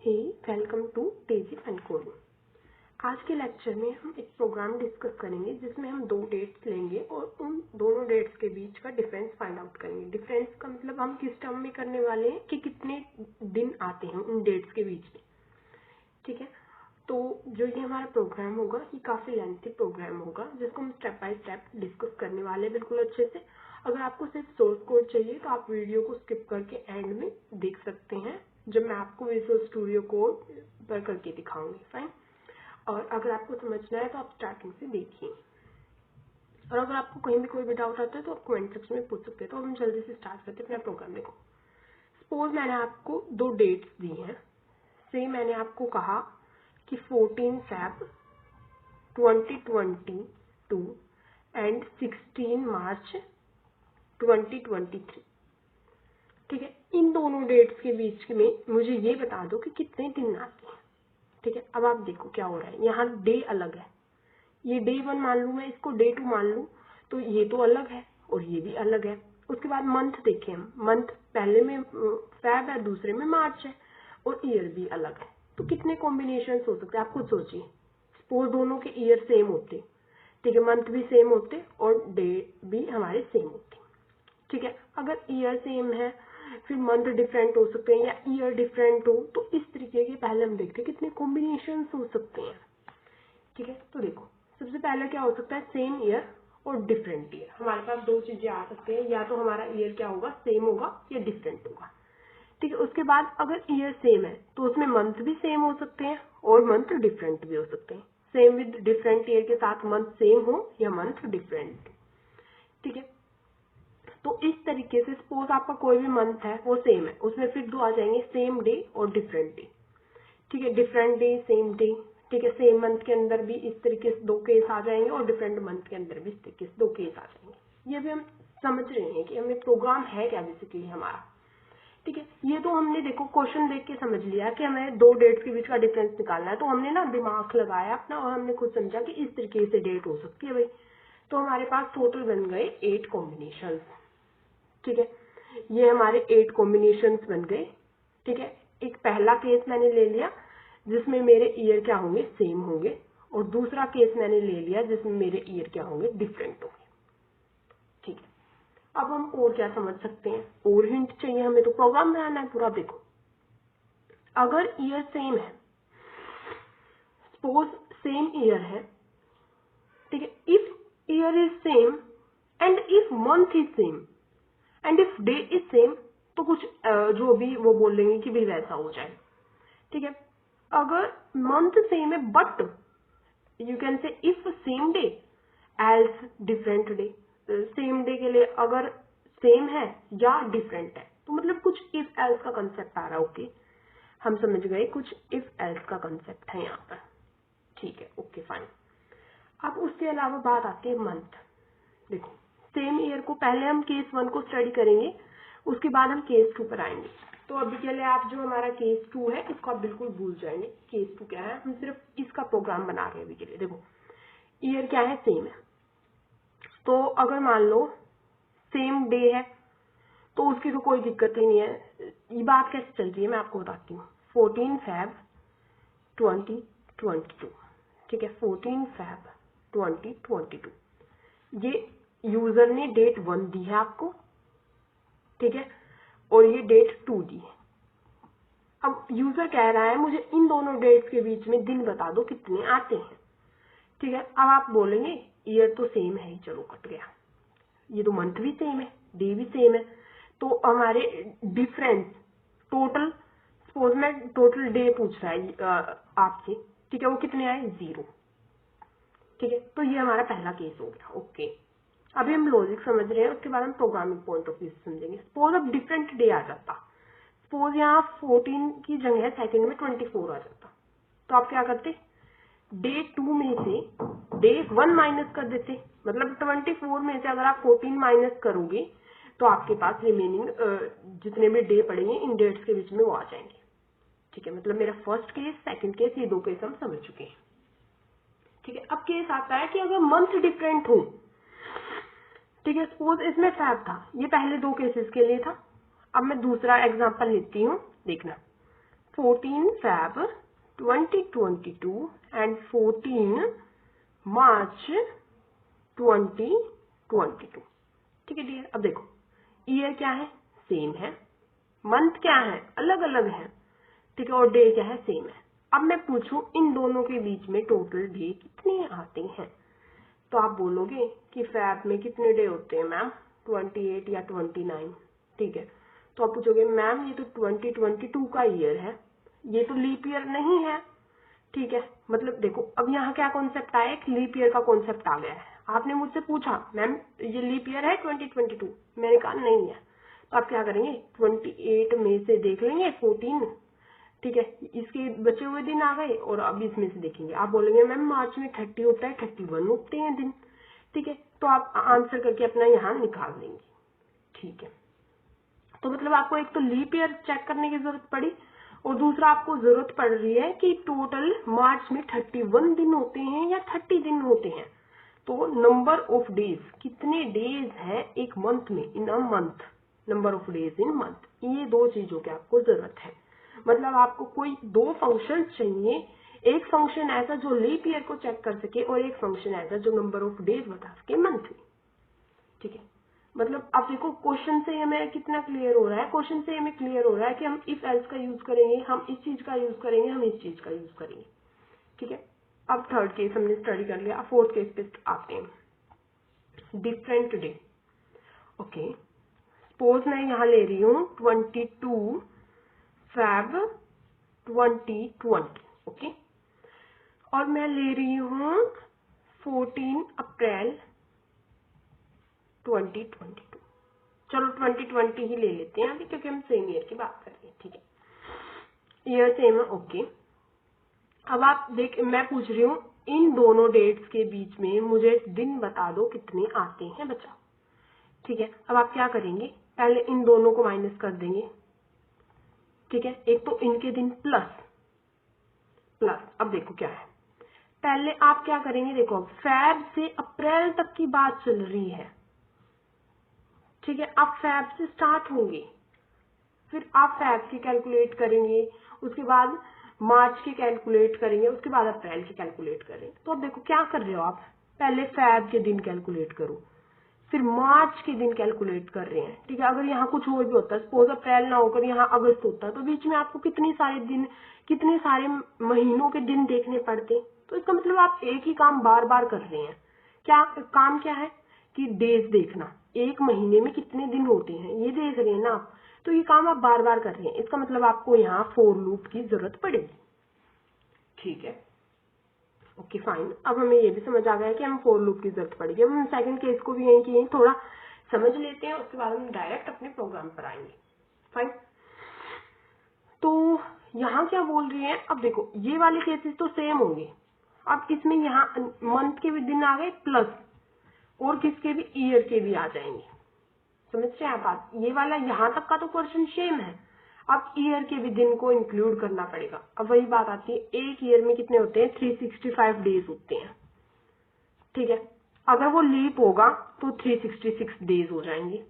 Hey welcome to TG fun coding. आज के lecture में हम एक प्रोग्राम डिस्कस करेंगे जिसमें हम दो डेट्स लेंगे और उन दोनों डेट्स के बीच का डिफरेंस फाइंड आउट करेंगे। डिफरेंस का मतलब हम किस टर्म में करने वाले हैं कि कितने दिन आते हैं उन डेट्स के बीच में। ठीक है, तो जो ये हमारा प्रोग्राम होगा ये काफी लेंथी प्रोग्राम होगा जिसको हम स्टेप बाय स्टेप डिस्कस करने वाले हैं बिल्कुल अच्छे से। अगर आपको सिर्फ सोर्स कोड चाहिए तो आप वीडियो को स्किप करके एंड में देख सकते हैं जब मैं आपको विजुअल स्टूडियो कोड पर करके दिखाऊंगी। फाइन। और अगर आपको समझना है तो आप स्टार्टिंग से देखिए, और अगर आपको कहीं भी कोई भी डाउट आता है तो आप कमेंट सेक्शन में पूछ सकते हैं। तो हम जल्दी से स्टार्ट करते हैं अपना प्रोग्राम। देखो, सपोज मैंने आपको दो डेट्स दी हैं। से मैंने आपको कहा कि 14 Feb 2022 एंड 16 मार्च 2023। ठीक है, इन दोनों डेट्स के बीच में मुझे ये बता दो कि कितने दिन आते हैं। ठीक है, अब आप देखो क्या हो रहा है। यहाँ डे अलग है, ये डे 1 मान लूं, मैं इसको डे 2 मान लूं तो ये तो अलग है और ये भी अलग है। उसके बाद मंथ देखें हम, मंथ पहले में फेब है, दूसरे में मार्च है, और ईयर भी अलग है। तो कितने कॉम्बिनेशन हो सकते हैं आप खुद सोचिए। सपोज दोनों के ईयर सेम होते, ठीक है, मंथ भी सेम होते और डे भी हमारे सेम होते। ठीक है, अगर ईयर सेम है फिर मंथ डिफरेंट हो सकते हैं या ईयर डिफरेंट हो, तो इस तरीके के पहले हम देखते हैं कितने कॉम्बिनेशन हो सकते हैं। ठीक है, तो देखो सबसे पहले क्या हो सकता है, सेम ईयर और डिफरेंट ईयर। हमारे पास दो चीजें आ सकती हैं, या तो हमारा ईयर क्या होगा, सेम होगा या डिफरेंट होगा। ठीक है, उसके बाद अगर ईयर सेम है तो उसमें मंथ भी सेम हो सकते हैं और मंथ डिफरेंट भी हो सकते हैं। सेम विद डिफरेंट ईयर के साथ मंथ सेम हो या मंथ डिफरेंट। ठीक है, तो इस तरीके से सपोज आपका कोई भी मंथ है वो सेम है, उसमें फिर दो आ जाएंगे, सेम डे और डिफरेंट डे। ठीक है, डिफरेंट डे सेम डे। ठीक है, सेम मंथ के अंदर भी इस तरीके से दो केस आ जाएंगे और डिफरेंट मंथ के अंदर भी इस तरीके से दो केस आ जाएंगे। ये भी हम समझ रहे हैं कि हमें प्रोग्राम है क्या बेसिकली हमारा। ठीक है, ये तो हमने देखो क्वेश्चन देख के समझ लिया कि हमें दो डेट्स के बीच का डिफरेंस निकालना है, तो हमने ना दिमाग लगाया अपना और हमने खुद समझा कि इस तरीके से डेट हो सकती है भाई। तो हमारे पास टोटल बन गए 8 कॉम्बिनेशन। ठीक है, ये हमारे 8 कॉम्बिनेशंस बन गए। ठीक है, एक पहला केस मैंने ले लिया जिसमें मेरे ईयर क्या होंगे, सेम होंगे, और दूसरा केस मैंने ले लिया जिसमें मेरे ईयर क्या होंगे, डिफरेंट होंगे। ठीक है, अब हम और क्या समझ सकते हैं, और हिंट चाहिए हमें, तो प्रोग्राम बनाना है पूरा। देखो, अगर ईयर सेम है, सपोज सेम ईयर है, ठीक है, if year is same and if month is same and if day is same, तो कुछ जो भी वो बोलेंगे कि भी वैसा हो जाए। ठीक है, अगर मंथ सेम है but you can say if same day else different day. Same day के लिए अगर सेम है या डिफरेंट है, तो मतलब कुछ इफ एल्स का कंसेप्ट आ रहा है। ओके, हम समझ गए, कुछ इफ एल्स का कंसेप्ट है यहाँ पर। ठीक है, ओके फाइन। अब उसके अलावा बात आती है मंथ। देखो, सेम ईयर को पहले हम केस 1 को स्टडी करेंगे, उसके बाद हम केस 2 पर आएंगे। तो अभी के लिए आप जो हमारा केस 2 है इसको आप बिल्कुल भूल जाएंगे। केस 2 क्या है, हम सिर्फ इसका प्रोग्राम बना रहे हैं अभी के लिए। देखो, ईयर क्या है, सेम है, तो अगर मान लो सेम डे है तो उसकी तो कोई दिक्कत ही नहीं है। ये बात कैसे चल रही है मैं आपको बताती हूँ। 14 Feb 2022। ठीक है, 14 Feb 2022, ये यूजर ने डेट 1 दी है आपको। ठीक है, और ये डेट 2 दी है। अब यूजर कह रहा है मुझे इन दोनों डेट्स के बीच में दिन बता दो कितने आते हैं। ठीक है, अब आप बोलेंगे ईयर तो सेम है ही, चलो कट गया, ये तो मंथ भी सेम है, डे भी सेम है, तो हमारे डिफरेंस टोटल, सपोज में टोटल डे पूछ रहा है आपसे, ठीक है, वो कितने आए, 0। ठीक है, तो ये हमारा पहला केस हो गया। ओके, अभी हम लॉजिक समझ रहे हैं, उसके बाद हम प्रोग्रामिंग पॉइंट ऑफ व्यू से समझेंगे। सपोज अब डिफरेंट डे आ जाता, सपोज यहाँ 14 की जगह सेकंड में 24 आ जाता, तो आप क्या करते, डे 2 में से डे 1 माइनस कर देते। मतलब 24 में से अगर आप 14 माइनस करोगे तो आपके पास रिमेनिंग जितने भी डे पड़ेंगे इन डेट्स के बीच में वो आ जाएंगे। ठीक है, मतलब मेरा फर्स्ट केस, सेकंड केस, ये दो केस हम समझ चुके हैं। ठीक है, अब केस आता है कि अगर मंथ डिफरेंट हो। ठीक है, सपोज इसमें फैब था, ये पहले दो केसेस के लिए था। अब मैं दूसरा एग्जांपल लेती हूँ, देखना। 14 Feb 2022 एंड 14 मार्च 2022। ठीक है डियर, अब देखो ईयर क्या है, सेम है, मंथ क्या है, अलग अलग है, ठीक है, और डे क्या है, सेम है। अब मैं पूछूं इन दोनों के बीच में टोटल डे कितने आते हैं, तो आप बोलोगे कि फैब में कितने डे होते हैं मैम, 28 या 29। ठीक है, तो आप पूछोगे मैम ये तो 2022 का ईयर है, ये तो लीप ईयर नहीं है। ठीक है, मतलब देखो अब यहाँ क्या कॉन्सेप्ट आया, एक लीप ईयर का कॉन्सेप्ट आ गया है। आपने मुझसे पूछा मैम ये लीप ईयर है 2022, मैंने कहा नहीं है, तो आप क्या करेंगे 28 में से देख लेंगे 14, ठीक है, इसके बचे हुए दिन आ गए और अब इसमें से देखेंगे। आप बोलेंगे मैम मार्च में 30 होता है, 31 होते हैं दिन। ठीक है, तो आप आंसर करके अपना यहाँ निकाल देंगे। ठीक है, तो मतलब आपको एक तो लीप ईयर चेक करने की जरूरत पड़ी और दूसरा आपको जरूरत पड़ रही है कि टोटल मार्च में 31 दिन होते हैं या 30 दिन होते हैं। तो नंबर ऑफ डेज, कितने डेज है एक मंथ में, in a month, number of days in month, ये दो चीजों की आपको जरूरत है। मतलब आपको कोई दो फंक्शन चाहिए, एक फंक्शन ऐसा जो लीप ईयर को चेक कर सके और एक फंक्शन ऐसा जो नंबर ऑफ डेज बता सके मंथ में। ठीक है, मतलब आप देखो क्वेश्चन से हमें कितना क्लियर हो रहा है, क्वेश्चन से हमें क्लियर हो रहा है कि हम इफ एल्स का यूज करेंगे, हम इस चीज का यूज करेंगे, हम इस चीज का यूज करेंगे। ठीक है, अब थर्ड केस हमने स्टडी कर लिया, फोर्थ केस पे आते हैं, डिफरेंट डे। ओके, सपोज मैं यहाँ ले रही हूँ 22 Feb 2020। ओके, और मैं ले रही हूँ 14 अप्रैल 2022। चलो 2020 ही ले लेते हैं अभी, क्योंकि हम सेम ईयर की बात कर रहे हैं। ठीक है, ईयर सेम है। ओके, अब आप देख, मैं पूछ रही हूँ इन दोनों डेट्स के बीच में मुझे दिन बता दो कितने आते हैं बच्चा। ठीक है, अब आप क्या करेंगे, पहले इन दोनों को माइनस कर देंगे। ठीक है, एक तो इनके दिन प्लस प्लस, अब देखो क्या है, पहले आप क्या करेंगे, देखो फैब से अप्रैल तक की बात चल रही है। ठीक है, आप फैब से स्टार्ट होंगे, फिर आप फैब की कैलकुलेट करेंगे, उसके बाद मार्च की कैलकुलेट करेंगे, उसके बाद अप्रैल की कैलकुलेट करेंगे। तो अब देखो क्या कर रहे हो आप, पहले फैब के दिन कैलकुलेट करो, फिर मार्च के दिन कैलकुलेट कर रहे हैं। ठीक है, अगर यहाँ कुछ और भी होता है, सपोज अप्रैल ना होकर यहाँ अगस्त होता है, तो बीच में आपको कितने सारे दिन, कितने सारे महीनों के दिन देखने पड़ते। तो इसका मतलब आप एक ही काम बार बार कर रहे हैं। क्या काम क्या है कि डेज देखना, एक महीने में कितने दिन होते हैं ये देख रहे हैं ना आप, तो ये काम आप बार बार कर रहे हैं। इसका मतलब आपको यहाँ फॉर लूप की जरूरत पड़ेगी। ठीक है, ओके फाइन, अब हमें ये भी समझ आ गया कि हम फॉर लूप की जरूरत पड़ेगी। अब हम सेकंड केस को भी यहीं की यहीं थोड़ा समझ लेते हैं, उसके बाद हम डायरेक्ट अपने प्रोग्राम पर आएंगे। फाइन, तो यहाँ क्या बोल रही है, अब देखो ये वाले केसेस तो सेम होंगे। अब इसमें यहाँ मंथ के भी दिन आ गए प्लस और किसके भी, ईयर के भी आ जाएंगे। समझ रहे हैं आप बात, ये वाला यहाँ तक का तो क्वेश्चन सेम है, अब ईयर के भी दिन को इंक्लूड करना पड़ेगा। अब वही बात आती है, एक ईयर में कितने होते हैं, 365 डेज होते हैं। ठीक है, अगर वो लीप होगा तो 366 डेज हो जाएंगे।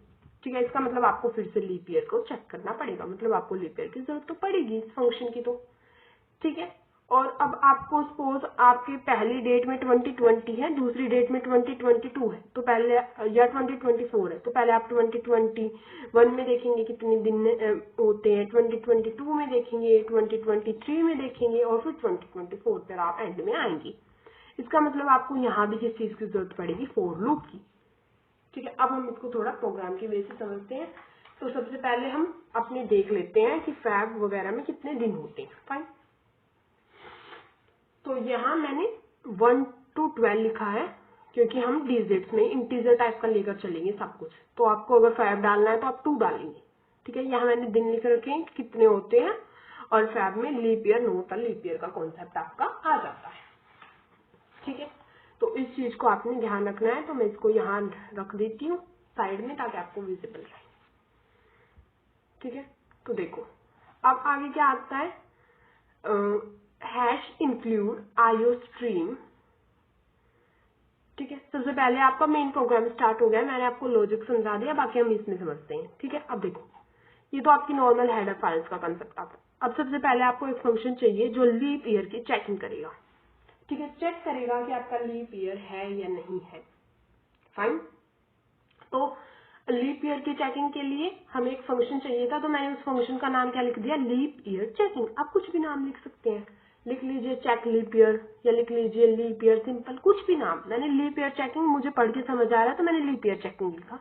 ठीक है, इसका मतलब आपको फिर से लीप ईयर को चेक करना पड़ेगा, मतलब आपको लीप ईयर की जरूरत तो पड़ेगी इस फंक्शन की तो। ठीक है, और अब आपको सपोज आपके पहली डेट में 2020 है, दूसरी डेट में 2022 है, तो पहले या 2024 है, तो पहले आप 2021 में देखेंगे कितने दिन होते हैं, 2022 में देखेंगे, 2023 में देखेंगे और फिर 2024 पर आप एंड में आएंगे। इसका मतलब आपको यहाँ भी किस चीज की जरूरत पड़ेगी, फॉर लूप की। ठीक है, अब हम इसको थोड़ा प्रोग्राम की वजह से समझते हैं। तो सबसे पहले हम अपने देख लेते हैं कि फैब वगैरह में कितने दिन होते हैं। फाइन, तो यहाँ मैंने 1 to 12 लिखा है, क्योंकि हम डिजिट्स में इंटीजर टाइप का लेकर चलेंगे सब कुछ। तो आपको अगर 5 डालना है तो आप 2 डालेंगे। ठीक है, यहाँ मैंने दिन लिख रखे हैं कितने होते हैं, और फैब में लीप ईयर नो होता, लीप ईयर का कॉन्सेप्ट आपका आ जाता है। ठीक है, तो इस चीज को आपने ध्यान रखना है, तो मैं इसको यहाँ रख देती हूँ साइड में ताकि आपको विजिबल रहे। ठीक है, तो देखो अब आगे क्या आता है, हैश इंक्लूड आईओ स्ट्रीम। ठीक है, सबसे पहले आपका मेन प्रोग्राम स्टार्ट हो गया, मैंने आपको लॉजिक समझा दिया, बाकी हम इसमें समझते हैं। ठीक है, अब देखो ये तो आपकी नॉर्मल हेडर फाइल्स का कंसेप्ट अब सबसे पहले आपको एक फंक्शन चाहिए जो लीप ईयर की चेकिंग करेगा, ठीक है, चेक करेगा कि आपका लीप ईयर है या नहीं है। फाइन। तो लीप ईयर की चेकिंग के लिए हमें एक फंक्शन चाहिए था, तो मैंने उस फंक्शन का नाम क्या लिख दिया, लीप ईयर चेकिंग। आप कुछ भी नाम लिख सकते हैं, लिख लीजिए चेक लीप ईयर या लिख लीजिए लीप ईयर सिंपल, कुछ भी नाम। मैंने लीप ईयर चेकिंग मुझे पढ़ के समझ आ रहा है तो मैंने लीप ईयर चेकिंग लिखा,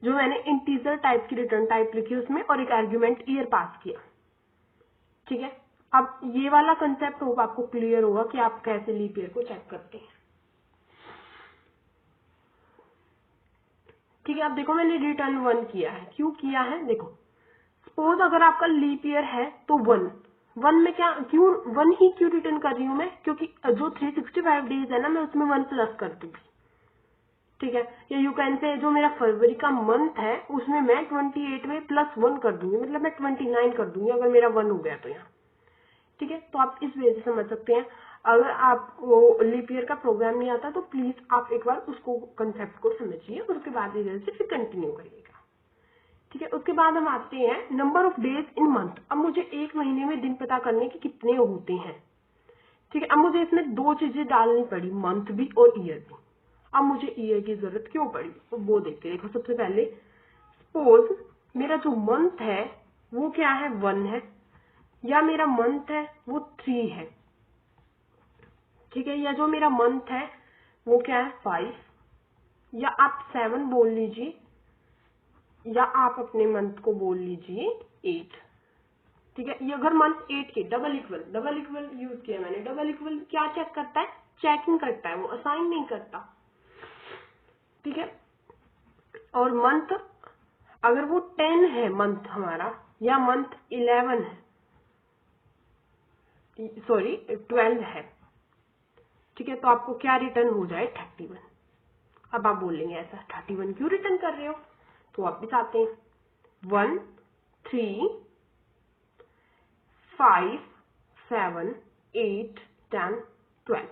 जो मैंने इंटीजर टाइप की रिटर्न टाइप लिखी उसमें और एक आर्ग्यूमेंट ईयर पास किया, ठीक है। अब ये वाला कंसेप्ट होगा आपको क्लियर होगा कि आप कैसे लीप ईयर को चेक करते हैं, ठीक है। अब देखो मैंने रिटर्न 1 किया है, क्यों किया है, देखो सपोज अगर आपका लीप ईयर है तो 1 में क्या, क्यों 1 ही क्यों रिटर्न कर रही हूँ मैं, क्योंकि जो 365 डेज है ना मैं उसमें 1 प्लस कर दूंगी, ठीक है। या यू कैन से जो मेरा फरवरी का मंथ है उसमें मैं 28 में +1 कर दूंगी, मतलब मैं 29 कर दूंगी अगर मेरा 1 हो गया तो यहाँ, ठीक है। तो आप इस वे से समझ सकते हैं। अगर आपको लीप ईयर का प्रोग्राम नहीं आता तो प्लीज आप एक बार उसको कंसेप्ट को समझिए, उसके बाद इधर से फिर कंटिन्यू करिएगा, ठीक है। उसके बाद हम आते हैं number of days in month. अब मुझे एक महीने में दिन पता करने के कितने होते हैं, ठीक है। अब मुझे इसमें दो चीजें डालनी पड़ी, मंथ भी और ईयर भी। अब मुझे ईयर की जरूरत क्यों पड़ी, तो वो देखते हैं। देखो सबसे पहले सपोज मेरा जो मंथ है वो क्या है, 1 है, या मेरा मंथ है वो 3 है, ठीक है, या जो मेरा मंथ है वो क्या है 5, या आप 7 बोल लीजिए, या आप अपने मंथ को बोल लीजिए 8, ठीक है। ये अगर मंथ 8 के डबल इक्वल यूज किया मैंने, डबल इक्वल क्या चेक करता है, चेकिंग करता है, वो असाइन नहीं करता, ठीक है। और मंथ अगर वो 10 है मंथ हमारा, या मंथ 11 है, सॉरी 12 है, ठीक है, तो आपको क्या रिटर्न हो जाए 31। अब आप बोलेंगे ऐसा 31 क्यों रिटर्न कर रहे हो, तो वापिस आते हैं 1 3 5 7 8 10 12,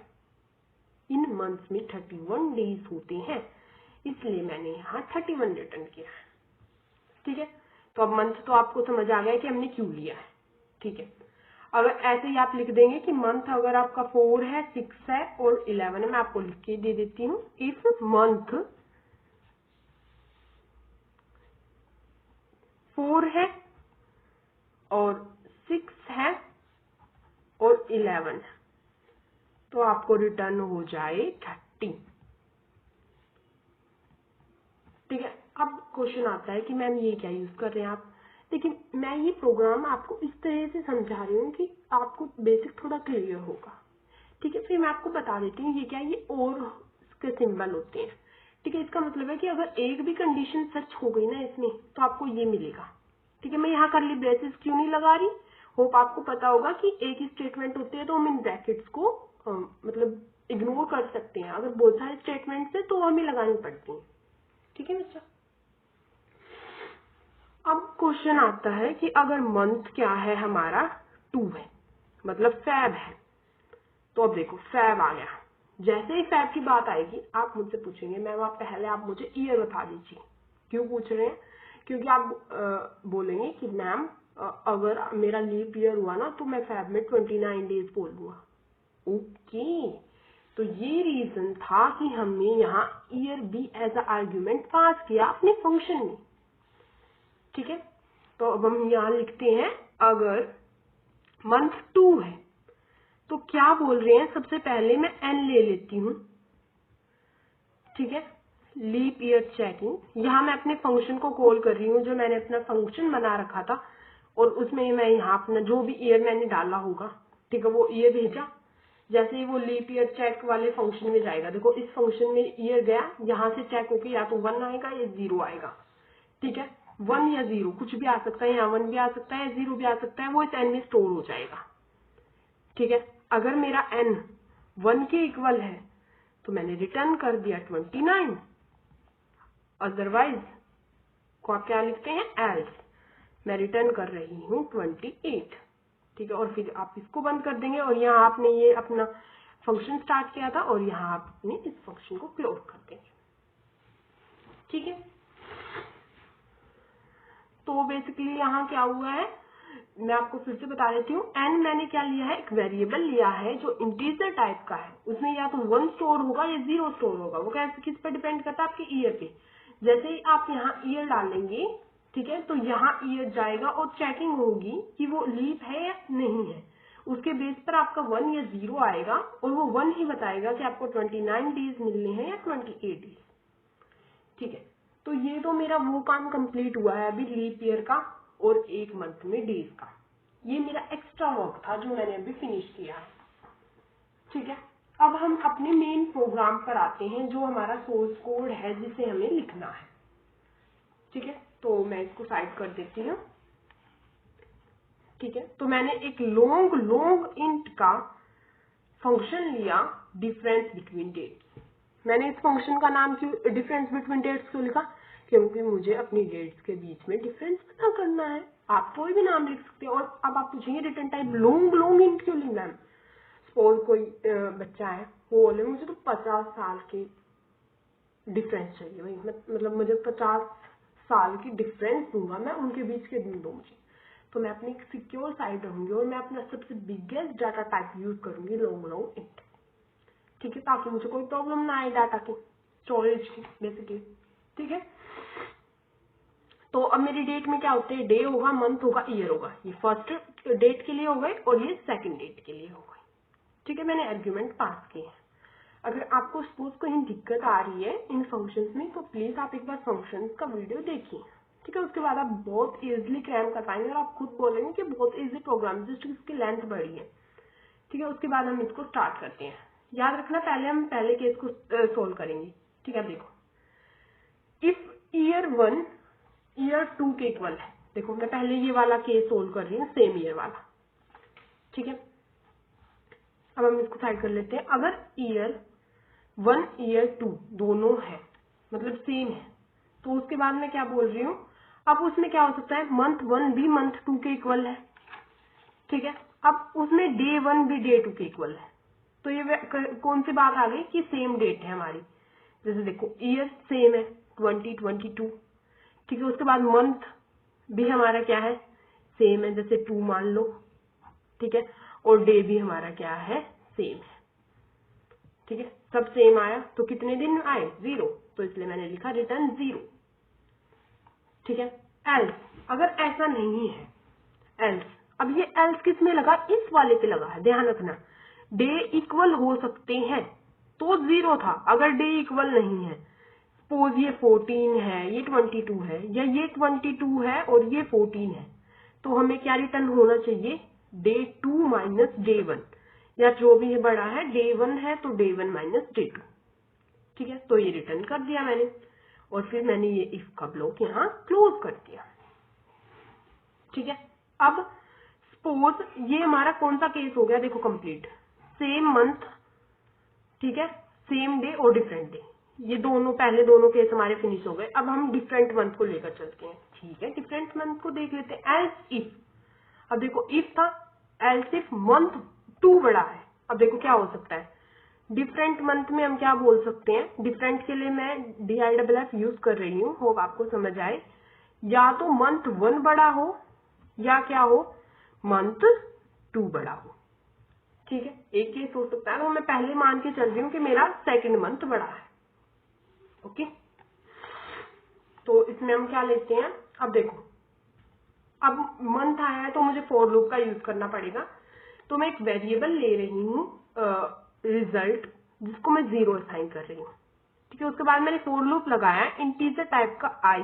इन मंथ्स में 31 डेज होते हैं, इसलिए मैंने यहाँ 31 रिटर्न किया है, ठीक है। तो अब मंथ तो आपको समझ आ गया कि हमने क्यों लिया है, ठीक है। अगर ऐसे ही आप लिख देंगे कि मंथ अगर आपका 4 है 6 है और 11 है, मैं आपको लिख के दे देती हूँ, इफ मंथ 4 है और 6 है और 11 है तो आपको रिटर्न हो जाए 30, ठीक है। अब क्वेश्चन आता है कि मैम ये क्या यूज कर रहे हैं आप, लेकिन मैं ये प्रोग्राम आपको इस तरह से समझा रही हूँ कि आपको बेसिक थोड़ा क्लियर होगा, ठीक है। फिर मैं आपको बता देती हूँ ये क्या है, ये और के सिंबल होते हैं, ठीक है। इसका मतलब है कि अगर एक भी कंडीशन सच हो गई ना इसमें तो आपको ये मिलेगा, ठीक है। मैं यहाँ करली ब्रेसेस क्यों नहीं लगा रही, होप आपको पता होगा कि एक ही स्टेटमेंट होती है तो हम इन ब्रैकेट्स को मतलब इग्नोर कर सकते हैं, अगर बहुत सारे स्टेटमेंट्स है तो हमें लगानी पड़ती है, ठीक है बच्चा। अब क्वेश्चन आता है कि अगर मंथ क्या है हमारा 2 है, मतलब फैब है, तो अब देखो फैब आ गया, जैसे ही फैब की बात आएगी आप मुझसे पूछेंगे मैम आप पहले आप मुझे ईयर बता दीजिए, क्यों पूछ रहे हैं, क्योंकि आप बोलेंगे कि मैम अगर मेरा लीप ईयर हुआ ना तो मैं फैब में 29 डेज बोल दूंगा, ओके। तो ये रीजन था कि हमने यहाँ ईयर भी एज अ आर्ग्यूमेंट पास किया अपने फंक्शन में, ठीक है। तो अब हम यहाँ लिखते हैं अगर मंथ 2 है तो क्या बोल रहे हैं, सबसे पहले मैं n ले लेती हूँ, ठीक है, लीप ईयर चेकिंग। यहाँ मैं अपने फंक्शन को कॉल कर रही हूँ, जो मैंने अपना फंक्शन बना रखा था और उसमें मैं यहाँ अपना जो भी ईयर मैंने डाला होगा, ठीक है, वो ईयर भेजा। जैसे ही वो लीप ईयर चेक वाले फंक्शन में जाएगा, देखो इस फंक्शन में ईयर गया, यहाँ से चेक होके या तो 1 आएगा या 0 आएगा, ठीक है, 1 या 0 कुछ भी आ सकता है, यहाँ 1 भी आ सकता है 0 भी आ सकता है, वो इस n में स्टोर हो जाएगा, ठीक है। अगर मेरा n 1 के इक्वल है तो मैंने रिटर्न कर दिया 29, अदरवाइज को आप क्या लिखते हैं एल्स, मैं रिटर्न कर रही हूँ 28, ठीक है। और फिर आप इसको बंद कर देंगे और यहाँ आपने ये अपना फंक्शन स्टार्ट किया था और यहाँ आप अपने इस फंक्शन को क्लोज कर देंगे, ठीक है। तो बेसिकली यहाँ क्या हुआ है, मैं आपको फिर से बता देती हूँ। एन मैंने क्या लिया है, एक वेरिएबल लिया है जो इंटीजर टाइप का है, उसमें या तो 1 स्टोर होगा या 0 स्टोर होगा। वो कैसे, किस पर डिपेंड करता है, आपके ईयर पे। जैसे ही आप यहाँ ईयर डालेंगे, ठीक है, तो यहाँ ईयर जाएगा और चेकिंग होगी कि वो लीप है या नहीं है। उसके बेस पर आपका 1 या 0 आएगा और वो 1 ही बताएगा कि आपको 29 डेज मिलने हैं या 28 डेज। ठीक है, तो ये तो मेरा वो काम कंप्लीट हुआ है अभी लीप ईयर का और एक मंथ में डेज का। ये मेरा एक्स्ट्रा वर्क था जो मैंने अभी फिनिश किया है। ठीक है, अब हम अपने मेन प्रोग्राम पर आते हैं जो हमारा सोर्स कोड है जिसे हमें लिखना है। ठीक है, तो मैं इसको साइड कर देती हूँ। ठीक है, तो मैंने एक लॉन्ग इंट का फंक्शन लिया, डिफरेंस बिटवीन डेट्स। मैंने इस फंक्शन का नाम क्यों डिफरेंस बिटवीन डेट्स क्यों लिखा, क्योंकि मुझे अपनी डेट्स के बीच में डिफरेंस पता करना है। आप कोई भी नाम लिख सकते हैं। और अब आप पूछेंगे रिटर्न टाइप लॉन्ग इंट क्यों लिखना है। सपोज कोई बच्चा है, वो बोले मुझे तो 50 साल के डिफरेंस चाहिए भाई, मतलब मुझे 50 साल की डिफरेंस दूंगा मैं, उनके बीच के दिन दो मुझे। तो मैं अपनी एक सिक्योर साइट रहूंगी और मैं अपना सबसे बिगेस्ट डाटा टाइप यूज करूंगी लॉन्ग इंट। ठीक है, ताकि मुझे कोई प्रॉब्लम ना आए डाटा की, स्टोरेज की बेसिकली। ठीक है, तो अब मेरी डेट में क्या होते हैं, डे होगा, मंथ होगा, ईयर होगा। ये फर्स्ट डेट के लिए हो गए और ये सेकंड डेट के लिए हो गए। ठीक है, मैंने आर्ग्यूमेंट पास किए हैं। अगर आपको सपोज कहीं दिक्कत आ रही है इन फंक्शंस में, तो प्लीज आप एक बार फंक्शंस का वीडियो देखिए। ठीक है, उसके बाद आप बहुत इजीली क्रैम कर पाएंगे और आप खुद बोलेंगे कि बहुत इजी प्रोग्राम, जिसकी इसकी लेंथ बढ़ी है। ठीक है, उसके बाद हम इसको स्टार्ट करते हैं। याद रखना, पहले हम पहले केस को सोल्व करेंगे। ठीक है, देखो, इफ ईयर 1 ईयर 2 के इक्वल है। देखो, मैं पहले ये वाला केस सोल्व कर रही हूँ, सेम ईयर वाला। ठीक है, अब हम इसको साइड कर लेते हैं। अगर ईयर 1 ईयर 2 दोनों है, मतलब सेम है, तो उसके बाद मैं क्या बोल रही हूँ, अब उसमें क्या हो सकता है, मंथ 1 भी मंथ 2 के इक्वल है। ठीक है, अब उसमें डे 1 भी डे 2 के इक्वल है। तो ये कौन सी बात आ गई कि सेम डेट है हमारी। जैसे देखो, ईयर सेम है 2022। ठीक है, उसके बाद मंथ भी हमारा क्या है, सेम है, जैसे 2 मान लो। ठीक है, और डे भी हमारा क्या है, सेम है। ठीक है, सब सेम आया, तो कितने दिन आए, 0, तो इसलिए मैंने लिखा रिटर्न 0। ठीक है, एल्स, अगर ऐसा नहीं है, एल्स, अब ये एल्स किस में लगा, इस वाले पे लगा है, ध्यान रखना। डे इक्वल हो सकते हैं तो 0 था, अगर डे इक्वल नहीं है, सपोज ये 14 है, ये 22 है, या ये 22 है और ये 14 है, तो हमें क्या रिटर्न होना चाहिए, डे 2 माइनस डे 1, या जो भी है बड़ा है, डे 1 है तो डे 1 माइनस डे 2। ठीक है, तो ये रिटर्न कर दिया मैंने, और फिर मैंने ये इफ का ब्लॉक यहाँ क्लोज कर दिया। ठीक है, अब सपोज ये हमारा कौन सा केस हो गया, देखो कंप्लीट, सेम मंथ, ठीक है, सेम डे और डिफरेंट डे, ये दोनों पहले दोनों केस हमारे फिनिश हो गए। अब हम डिफरेंट मंथ को लेकर चलते हैं। ठीक है, डिफरेंट मंथ को देख लेते हैं। एज इफ, अब देखो इफ था, एल्स इफ मंथ 2 बड़ा है। अब देखो क्या हो सकता है, डिफरेंट मंथ में हम क्या बोल सकते हैं, डिफरेंट के लिए मैं DIFF यूज कर रही हूँ, होप आपको समझ आए। या तो मंथ 1 बड़ा हो या क्या हो, मंथ 2 बड़ा हो। ठीक है, एक केस हो सकता है, तो मैं पहले मान के चल रही हूँ कि मेरा सेकंड मंथ बड़ा है। ओके, तो इसमें हम क्या लेते हैं, अब देखो, अब मंथ आया है तो मुझे फॉर लूप का यूज करना पड़ेगा। तो मैं एक वेरिएबल ले रही हूँ रिजल्ट, जिसको मैं 0 असाइन कर रही हूँ। ठीक है, उसके बाद मैंने फॉर लूप लगाया है इंटीजर टाइप का आई,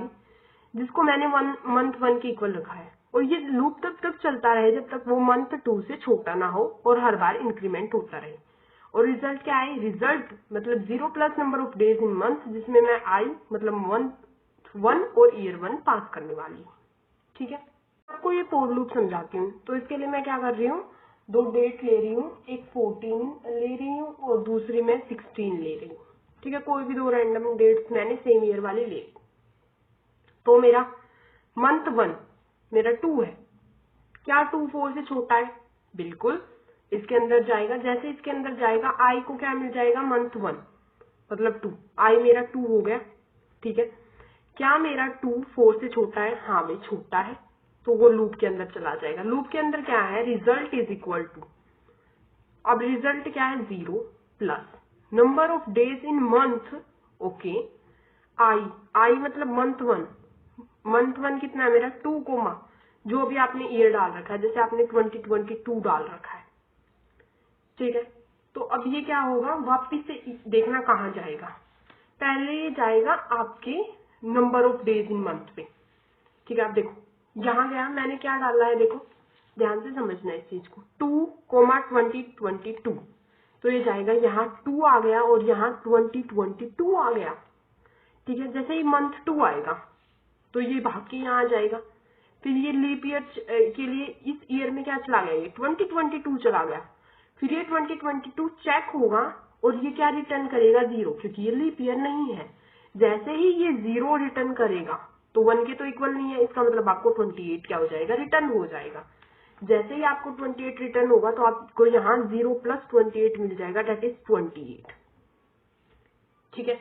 जिसको मैंने मंथ 1 के इक्वल रखा है, और ये लूप तब तक चलता रहे जब तक वो मंथ 2 से छोटा ना हो और हर बार इंक्रीमेंट होता रहे। और रिजल्ट क्या है, रिजल्ट मतलब 0 plus number of days in month, जिसमें मैं आई मतलब मंथ 1 और ईयर 1 पास करने वाली हूँ। ठीक है, आपको ये फॉर लूप समझाती हूँ। तो इसके लिए मैं क्या कर रही हूँ, 2 डेट ले रही हूँ, एक 14 ले रही हूँ और दूसरी मैं 16 ले रही हूँ। ठीक है, कोई भी 2 रैंडम डेट्स मैंने सेम ईयर वाले ले ली। तो मेरा मंथ 1 मेरा 2 है, क्या 2 4 से छोटा है, बिल्कुल इसके अंदर जाएगा। जैसे इसके अंदर जाएगा, आई को क्या मिल जाएगा, मंथ 1 मतलब 2, आई मेरा 2 हो गया। ठीक है, क्या मेरा 2 4 से छोटा है, हाँ भाई छोटा है। तो वो लूप के अंदर चला जाएगा। लूप के अंदर क्या है, रिजल्ट इज इक्वल टू, अब रिजल्ट क्या है 0 plus number of days in month, okay, I मतलब मंथ वन कितना है मेरा 2 कोमा जो भी आपने ईयर डाल रखा है, जैसे आपने 2022 डाल रखा है, ठीक है। तो अब ये क्या होगा, वापिस से देखना कहाँ जाएगा, पहले ये जाएगा आपके number of days in month पे, ठीक है। आप देखो यहाँ गया, मैंने क्या डाला है, देखो ध्यान से समझना इस चीज को, 2,2022, तो ये जाएगा यहाँ 2 आ गया और यहाँ 2022 आ गया, ठीक है। जैसे ही मंथ 2 आएगा तो ये भाग के यहाँ आ जाएगा, फिर ये लीप ईयर के लिए इस ईयर में क्या चला गया, ये 2022 चला गया, फिर ये 2022 चेक होगा और ये क्या रिटर्न करेगा 0, क्योंकि ये लीप ईयर नहीं है। जैसे ही ये 0 रिटर्न करेगा तो 1 के तो इक्वल नहीं है, इसका मतलब आपको 28 क्या हो जाएगा, रिटर्न हो जाएगा। जैसे ही आपको 28 रिटर्न होगा तो आपको यहाँ 0 प्लस 28 मिल जाएगा, डेट इज 28, ठीक है।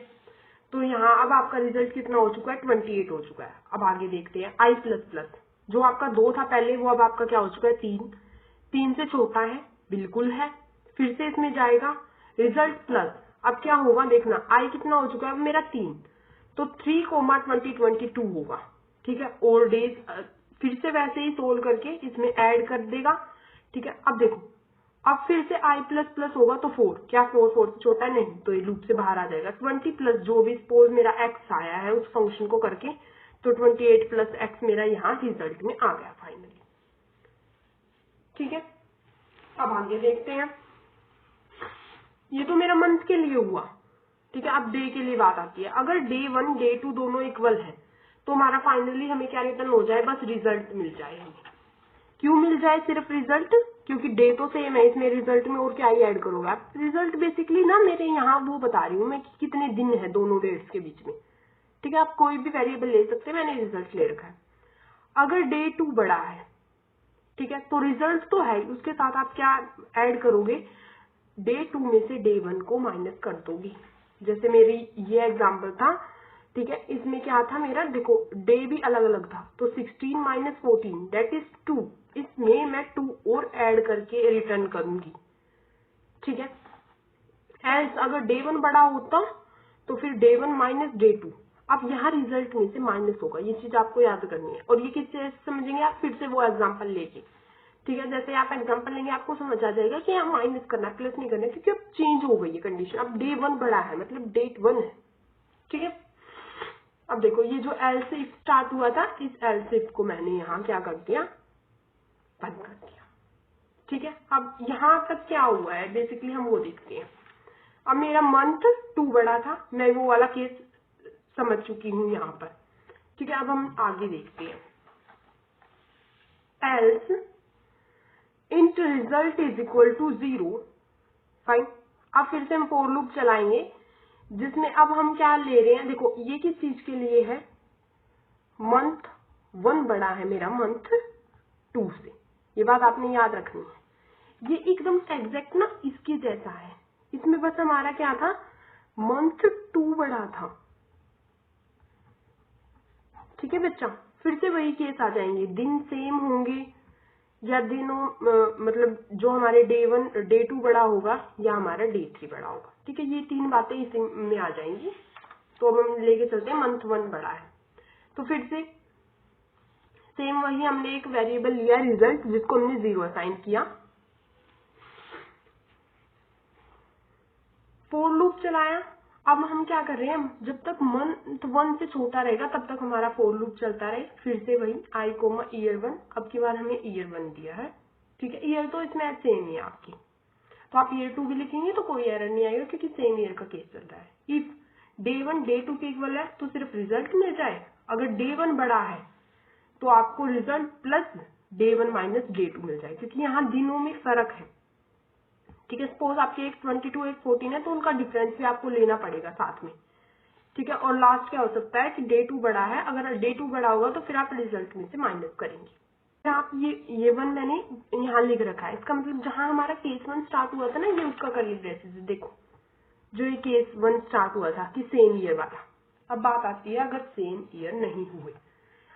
तो यहाँ अब आपका रिजल्ट कितना हो चुका है, 28 हो चुका है। अब आगे देखते हैं आई प्लस प्लस, जो आपका 2 था पहले वो अब आपका क्या हो चुका है 3 से छोटा है, बिल्कुल है। फिर से इसमें जाएगा रिजल्ट प्लस, अब क्या होगा देखना, आई कितना हो चुका है मेरा 3, तो 3,2022 होगा, ठीक है। और डेज फिर से वैसे ही सोल्व करके इसमें ऐड कर देगा, ठीक है। अब देखो, अब फिर से आई प्लस प्लस होगा तो 4, क्या 4 से छोटा है, नहीं, तो ये लूप से बाहर आ जाएगा। 20 प्लस जो भी सपोज मेरा एक्स आया है उस फंक्शन को करके, तो 28 प्लस एक्स मेरा यहाँ रिजल्ट में आ गया फाइनली, ठीक है। अब आगे देखते हैं, ये तो मेरा मंथ के लिए हुआ, ठीक है। अब डे के लिए बात आती है, अगर डे 1 डे 2 दोनों इक्वल है तो हमारा फाइनली हमें क्या रिटर्न हो जाए, बस रिजल्ट मिल जाए हमें। क्यों मिल जाए सिर्फ रिजल्ट, क्योंकि डे तो सेम है, इसमें रिजल्ट में और क्या ही ऐड करोगे आप। रिजल्ट बेसिकली ना मेरे यहाँ वो बता रही हूँ मैं कि कितने दिन है दोनों डेट्स के बीच में, ठीक है। आप कोई भी वेरिएबल ले सकते हैं, मैंने रिजल्ट ले रखा है। अगर डे 2 बड़ा है, ठीक है, तो रिजल्ट तो है, उसके साथ आप क्या ऐड करोगे, डे 2 में से डे 1 को माइनस कर दोगे। जैसे मेरी ये एग्जाम्पल था, ठीक है, इसमें क्या था मेरा, देखो डे भी अलग अलग था, तो 16 माइनस 14 दैट इज 2, इसमें मैं 2 और ऐड करके रिटर्न करूंगी, ठीक है। एल्स अगर डे 1 बड़ा होता तो फिर डे 1 माइनस डे 2, अब यहाँ रिजल्ट में से माइनस होगा, ये चीज आपको याद करनी है। और ये किससे समझेंगे आप, फिर से वो एग्जाम्पल लेके, ठीक है। जैसे आप एग्जाम्पल लेंगे आपको समझ आ जाएगा कि यहाँ माइनस करना है, प्लस नहीं करना है, क्योंकि अब चेंज हो गई है कंडीशन, अब डे 1 बड़ा है मतलब डेट 1 है, ठीक है। अब देखो ये जो एल से इफ स्टार्ट हुआ था, इस एल से इफ को मैंने यहाँ क्या कर दिया, बंद कर दिया, ठीक है। अब यहाँ तक क्या हुआ है बेसिकली हम वो देखते हैं। अब मेरा मंथ 2 बड़ा था, मैं वो वाला केस समझ चुकी हूँ यहाँ पर, ठीक है। अब हम आगे देखते हैं, else int result is equal to 0, fine. अब फिर से हम फोर लूप चलाएंगे, जिसमें अब हम क्या ले रहे हैं, देखो ये किस चीज के लिए है, मंथ 1 बड़ा है मेरा मंथ 2 से, ये बात आपने याद रखनी है। ये एकदम एग्जैक्ट ना इसके जैसा है, इसमें बस हमारा क्या था, मंथ 2 बड़ा था, ठीक है बच्चा। फिर से वही केस आ जाएंगे, दिन सेम होंगे या दिनों मतलब जो हमारे डे 1 डे 2 बड़ा होगा या हमारा डे 3 बड़ा होगा, ठीक है। ये 3 बातें इसी में आ जाएंगी। तो अब हम लेके चलते हैं मंथ 1 बड़ा है, तो फिर से सेम वही हमने एक वेरिएबल लिया रिजल्ट, जिसको हमने 0 असाइन किया, फोर लूप चलाया। अब हम क्या कर रहे हैं, जब तक मंथ 1 से छोटा रहेगा तब तक हमारा फोर लूप चलता रहे। फिर से वही आई कोमा ईयर 1, अब की बार हमें ईयर 1 दिया है, ठीक है। ईयर तो इसमें सेम ही है आपकी, तो आप ईयर 2 भी लिखेंगे तो कोई एरर नहीं आएगा, क्योंकि सेम ईयर का केस चल रहा है। इफ डे 1 डे 2 के इक्वल है तो सिर्फ रिजल्ट मिल जाए, अगर डे 1 बड़ा है तो आपको result plus day 1 minus day 2 मिल जाए, क्योंकि यहाँ दिनों में फर्क है, ठीक है। सपोज आपके एक 22 एक 14 है, तो उनका डिफरेंस भी आपको लेना पड़ेगा साथ में, ठीक है। और लास्ट क्या हो सकता है कि डे 2 बड़ा है, अगर डे 2 बड़ा होगा तो फिर आप रिजल्ट में से माइनस करेंगे। आप ये 1 मैंने यहाँ लिख रखा है, इसका मतलब जहां हमारा केस 1 स्टार्ट हुआ था ना, ये उसका कर्ली ब्रेसेस है। देखो जो ये केस 1 स्टार्ट हुआ था कि सेम ईयर वाला। अब बात आती है अगर सेम ईयर नहीं हुए,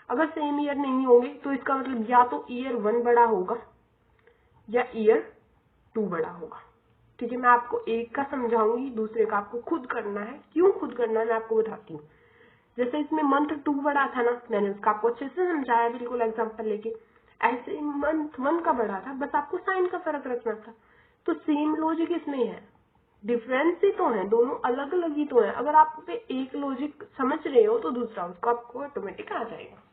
अगर सेम ईयर नहीं होंगे तो इसका मतलब या तो ईयर 1 बड़ा होगा या ईयर 2 बड़ा होगा। ठीक है, मैं आपको एक का समझाऊंगी, दूसरे का आपको खुद करना है। क्यों खुद करना है मैं आपको बताती हूँ। जैसे इसमें मंथ 2 बड़ा था ना, मैंने उसका आपको अच्छे से समझाया बिल्कुल एग्जांपल लेके। ऐसे ही मंथ 1 का बड़ा था, बस आपको साइन का फर्क रखना था। तो सेम लॉजिक इसमें है, डिफरेंस ही तो है, दोनों अलग अलग ही तो है। अगर आप पे एक लॉजिक समझ रहे हो तो दूसरा उसको आपको ऑटोमेटिक आ जाएगा।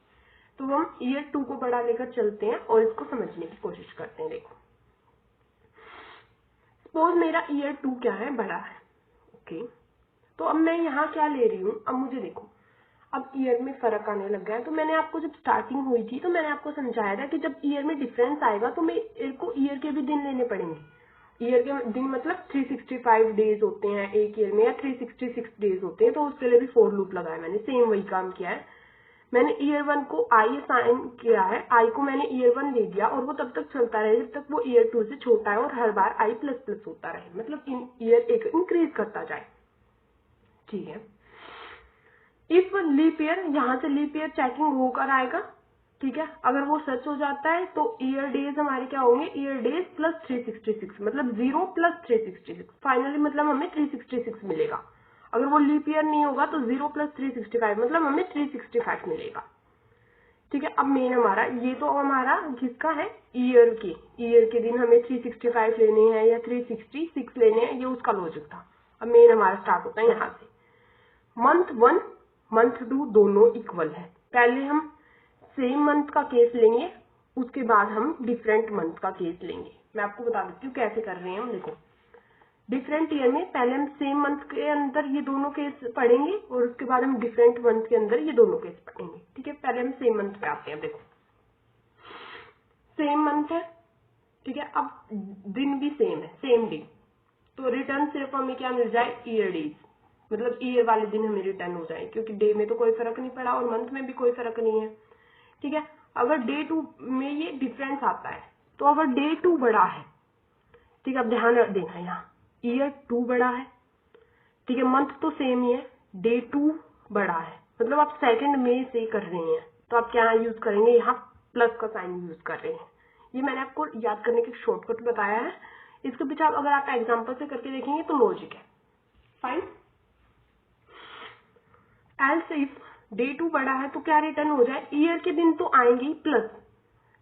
तो हम ईयर 2 को बड़ा लेकर चलते हैं और इसको समझने की कोशिश करते हैं। देखो, सपोज मेरा ईयर 2 क्या है, बड़ा है। ओके, तो अब मैं यहाँ क्या ले रही हूँ, अब मुझे देखो, अब ईयर में फर्क आने लग गया है। तो मैंने आपको जब स्टार्टिंग हुई थी तो मैंने आपको समझाया था कि जब ईयर में डिफरेंस आएगा तो मेरे को ईयर के भी दिन लेने पड़ेंगे। ईयर के दिन मतलब 365 डेज होते हैं एक ईयर में, या 366 डेज होते हैं, तो उसके लिए भी फॉर लूप लगाया मैंने, सेम वही काम किया है। मैंने ईयर 1 को आई असाइन किया है, आई को मैंने ईयर 1 दे दिया और वो तब तक चलता रहे जब तक वो ईयर 2 से छोटा है, और हर बार आई प्लस प्लस होता रहे, मतलब ईयर एक इंक्रीज करता जाए। ठीक है, इफ लीप ईयर, यहाँ से लीप ईयर चेकिंग होकर आएगा। ठीक है, अगर वो सच हो जाता है तो ईयर डेज हमारे क्या होंगे, ईयर डेज प्लस 366, मतलब 0 प्लस 366, फाइनली मतलब हमें 366 मिलेगा। अगर वो लीप ईयर नहीं होगा तो 0 प्लस 365 मतलब हमें 365 मिलेगा। ठीक है, अब मेन हमारा ये तो हमारा किसका है, ईयर के दिन हमें 365 लेने हैं या 366 लेने हैं, ये उसका लॉजिक था। अब मेन हमारा स्टार्ट होता है यहाँ से। मंथ 1 मंथ 2 दोनों इक्वल है। पहले हम सेम मंथ का केस लेंगे, उसके बाद हम डिफरेंट मंथ का केस लेंगे। मैं आपको बता देती हूँ कैसे कर रहे हैं हम। देखो, डिफरेंट ईयर में पहले हम सेम मंथ के अंदर ये दोनों केस पढ़ेंगे और उसके बाद हम डिफरेंट मंथ के अंदर ये दोनों केस पढ़ेंगे। ठीक है, पहले हम सेम मंथ पे आते हैं। देखो, सेम मंथ है। ठीक है, अब दिन भी सेम है, सेम डे, तो रिटर्न सिर्फ हमें क्या मिल जाए, ईयर डेज, मतलब ईयर वाले दिन हमें रिटर्न हो जाए, क्योंकि डे में तो कोई फर्क नहीं पड़ा और मंथ में भी कोई फर्क नहीं है। ठीक है, अगर डे 2 में ये डिफरेंस आता है, तो अगर डे 2 बड़ा है, ठीक है, अब ध्यान देना, यहाँ ईयर 2 बड़ा है। ठीक है, मंथ तो सेम ही है, डे 2 बड़ा है, मतलब आप सेकंड में से कर रहे हैं, तो आप क्या यूज करेंगे, यहाँ प्लस का साइन यूज कर रहे हैं। ये मैंने आपको याद करने के शॉर्टकट बताया है, इसके पीछे अगर आप एग्जांपल से करके देखेंगे तो लॉजिक है। फाइन, एल्स इफ डे 2 बड़ा है तो क्या रिटर्न हो जाए, ईयर के दिन तो आएंगे प्लस